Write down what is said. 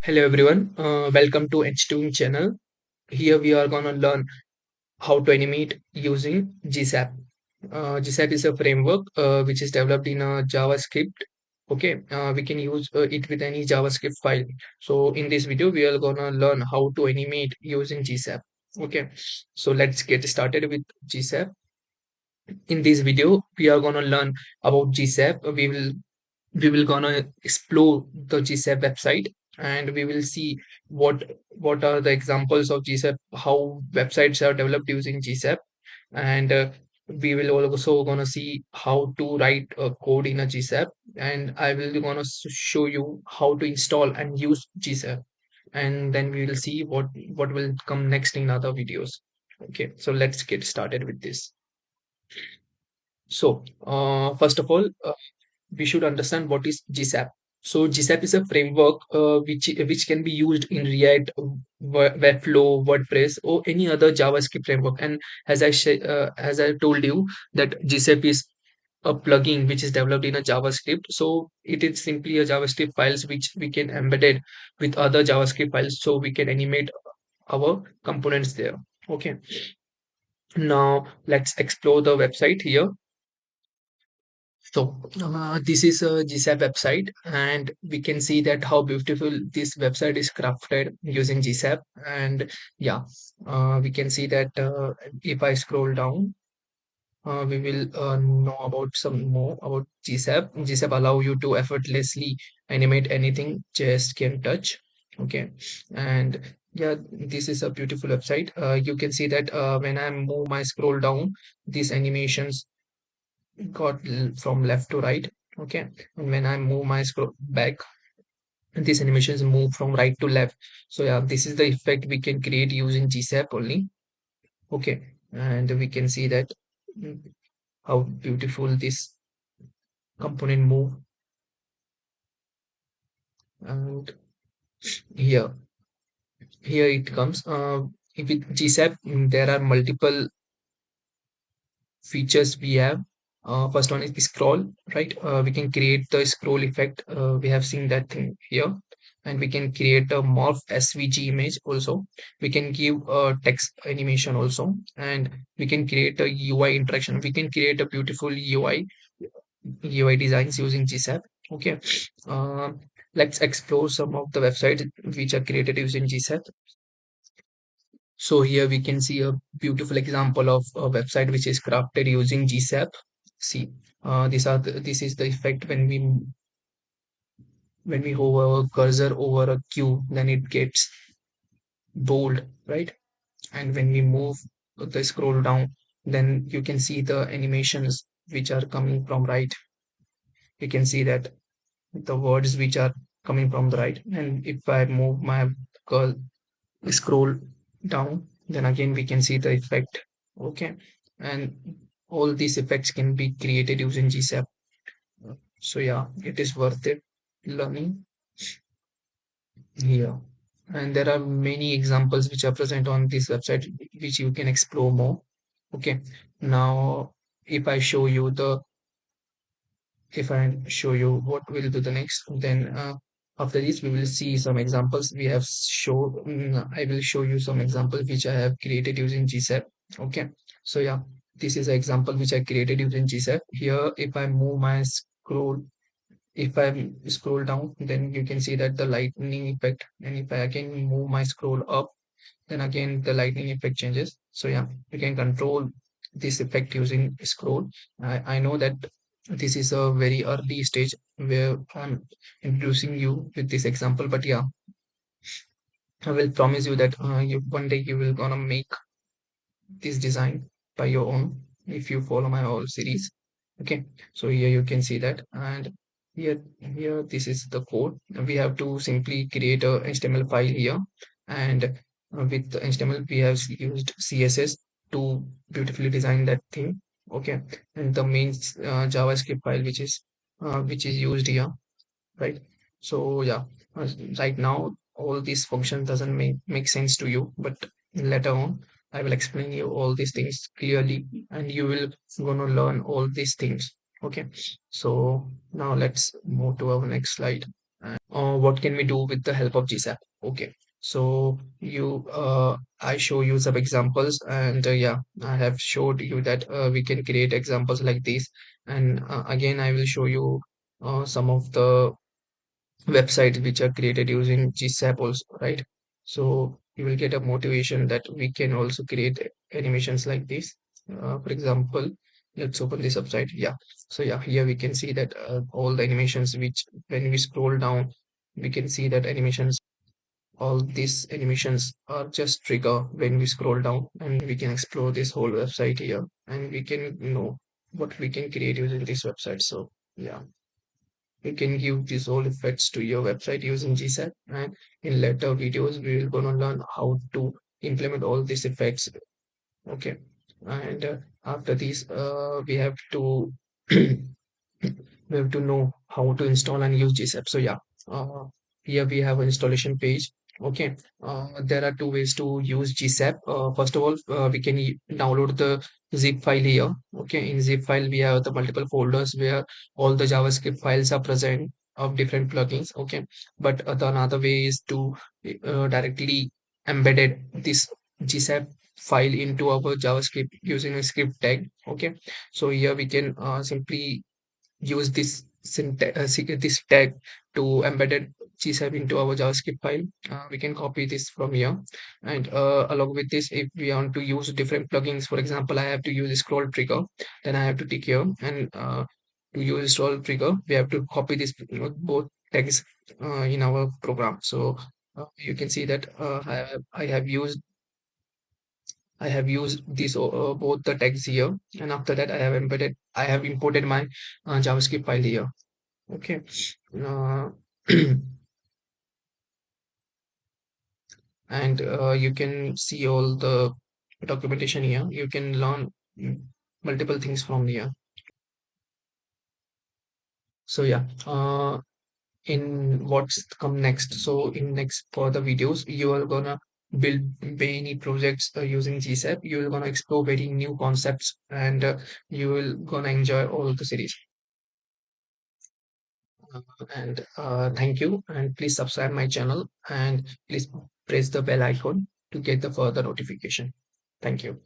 Hello everyone, welcome to H2 channel. Here we are gonna learn how to animate using GSAP. GSAP is a framework which is developed in JavaScript. Okay, we can use it with any JavaScript file. So in this video, we are gonna learn how to animate using GSAP. Okay, so let's get started with GSAP. In this video, we are gonna learn about GSAP. We will gonna explore the GSAP website, and we will see what are the examples of GSAP, how websites are developed using GSAP, and we will also gonna see how to write a code in a GSAP, and I will gonna show you how to install and use GSAP, and then we will see what will come next in other videos. Okay, so let's get started with this. So first of all, we should understand what is GSAP. So GSAP is a framework which can be used in React, Webflow, WordPress, or any other JavaScript framework. And as I told you, that GSAP is a plugin which is developed in a JavaScript. So it is simply a JavaScript files which we can embed it with other JavaScript files, so we can animate our components there. Okay. Now let's explore the website here. So this is a GSAP website, and we can see that how beautiful this website is crafted using GSAP. And yeah, we can see that if I scroll down, we will know about some more about GSAP. GSAP allow you to effortlessly animate anything just can touch. Okay, and yeah, this is a beautiful website. You can see that when I move my scroll down, these animations got from left to right. Okay, and when I move my scroll back, these animations move from right to left. So yeah, this is the effect we can create using GSAP only. Okay, and we can see that mm, how beautiful this component move. And here here it comes. With GSAP, there are multiple features we have. First one is scroll, right? We can create the scroll effect. We have seen that thing here, and we can create a morph SVG image also. We can give a text animation also, and we can create a UI interaction. We can create a beautiful UI designs using GSAP. Okay, uh, let's explore some of the websites which are created using GSAP. So here we can see a beautiful example of a website which is crafted using GSAP. See, this is the effect when we hover a cursor over a queue, then it gets bold, right? And when we move the scroll down, then you can see the animations which are coming from right. You can see that the words which are coming from the right. And if I move my cur- scroll down, then again we can see the effect. Okay, and all these effects can be created using GSAP. So yeah, it is worth it learning here. And there are many examples which are present on this website which you can explore more. Okay, now if I show you the if I show you what we'll do the next, then after this we will see some examples we have showed. I will show you some examples which I have created using GSAP. Okay, so yeah, this is an example which I created using GSAP. Here, if I move my scroll, if I scroll down, then you can see that the lightning effect, and if I again move my scroll up, then again the lightning effect changes. So yeah, you can control this effect using scroll. I know that this is a very early stage where I'm introducing you with this example, but yeah, I will promise you that one day you will gonna make this design by your own if you follow my whole series. Okay, so here you can see that, and here this is the code. We have to simply create a HTML file here, and with the HTML we have used CSS to beautifully design that thing. Okay, and the main JavaScript file which is used here, right? So yeah, uh, right now all these functions doesn't make sense to you, but later on I will explain you all these things clearly, and you will gonna learn all these things. Okay, so now let's move to our next slide. what can we do with the help of GSAP? Okay, so I show you some examples, and yeah, I have showed you that we can create examples like this, and again I will show you some of the websites which are created using GSAP also, right? So you will get a motivation that we can also create animations like this. For example, let's open this website. Yeah. So yeah, here we can see that all the animations which when we scroll down, we can see that animations, all these animations are just trigger when we scroll down, and we can explore this whole website here, and we can know what we can create using this website. So yeah, you can give these all effects to your website using GSAP, and in later videos we will gonna learn how to implement all these effects. Okay, and after this we have to we have to know how to install and use GSAP. So yeah, uh, here we have an installation page. Okay, there are two ways to use GSAP. First of all, we can download the zip file here. Okay, in zip file we have the multiple folders where all the JavaScript files are present of different plugins. Okay, but the another way is to directly embedded this GSAP file into our JavaScript using a script tag. Okay, so here we can simply use this tag to embedded GSAP into our JavaScript file. We can copy this from here, and along with this, if we want to use different plugins, for example, I have to use a scroll trigger, then I have to tick here, and to use scroll trigger, we have to copy this both tags in our program. So you can see that I have used these both the tags here, and after that I have imported my JavaScript file here. Okay, uh, and you can see all the documentation here. You can learn multiple things from here. So yeah, in what's come next. So in next further videos, you are gonna build many projects using GSAP. You're gonna explore very new concepts, and you will gonna enjoy all the series. And thank you, and please subscribe my channel, and please press the bell icon to get the further notification. Thank you.